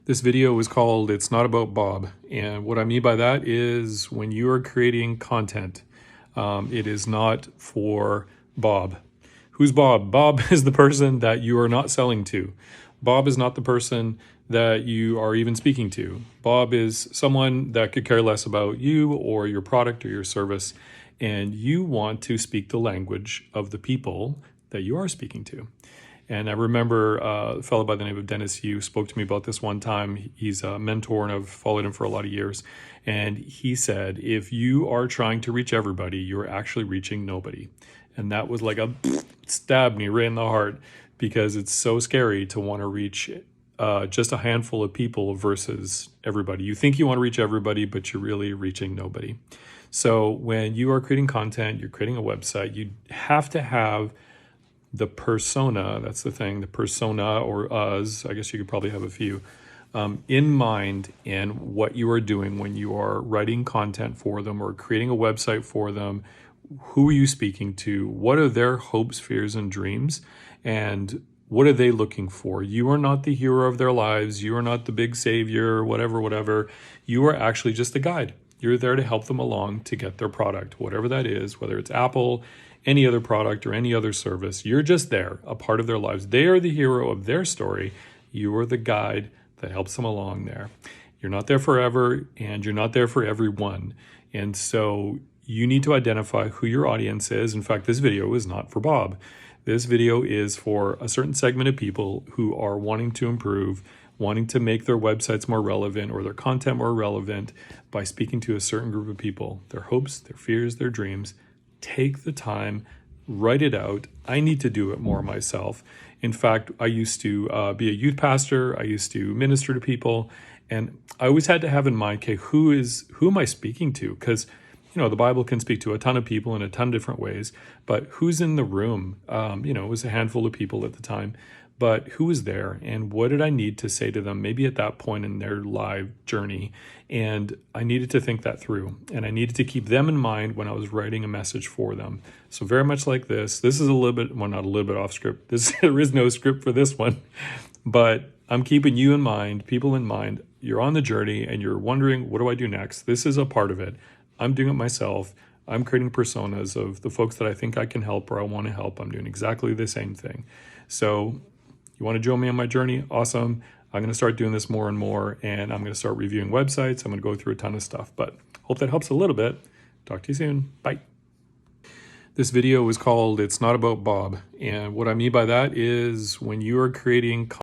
This video is called It's Not About Bob. And what I mean by that is when you are creating content, it is not for Bob. Who's Bob? Bob is the person that you are not selling to. Bob is not the person that you are even speaking to. Bob is someone that could care less about you or your product or your service, and you want to speak the language of the people that you are speaking to. And I remember a fellow by the name of Dennis Yu spoke to me about this one time. He's a mentor and I've followed him for a lot of years. And he said, if you are trying to reach everybody, you're actually reaching nobody. And that was like a stabbed me right in the heart, because it's so scary to want to reach just a handful of people versus everybody. You think you want to reach everybody, but you're really reaching nobody. So when you are creating content, you're creating a website, you have to have the persona, that's the thing, the persona or us, I guess you could probably have a few, in mind and what you are doing when you are writing content for them or creating a website for them. Who are you speaking to? What are their hopes, fears, and dreams? And what are they looking for? You are not the hero of their lives. You are not the big savior, whatever. You are actually just a guide. You're there to help them along to get their product, whatever that is, whether it's Apple, any other product, or any other service. You're just there, a part of their lives. They are the hero of their story. You are the guide that helps them along there. You're not there forever, and you're not there for everyone. And so you need to identify who your audience is. In fact, this video is not for Bob. This video is for a certain segment of people who are wanting to improve, wanting to make their websites more relevant or their content more relevant by speaking to a certain group of people, their hopes, their fears, their dreams. Take the time, write it out. I need to do it more myself. In fact, I used to be a youth pastor. I used to minister to people, and I always had to have in mind, okay, who am I speaking to? Because the Bible can speak to a ton of people in a ton of different ways, but who's in the room? It was a handful of people at the time, but who was there and what did I need to say to them maybe at that point in their live journey? And I needed to think that through, and I needed to keep them in mind when I was writing a message for them. So very much like this is a little bit, well, not a little bit off script. There is no script for this one, but I'm keeping you in mind, people in mind. You're on the journey and you're wondering, what do I do next? This is a part of it. I'm doing it myself. I'm creating personas of the folks that I think I can help or I want to help. I'm doing exactly the same thing. So you want to join me on my journey? Awesome. I'm going to start doing this more and more, and I'm going to start reviewing websites. I'm going to go through a ton of stuff, but hope that helps a little bit. Talk to you soon. Bye. This video is called It's Not About Bob. And what I mean by that is when you are creating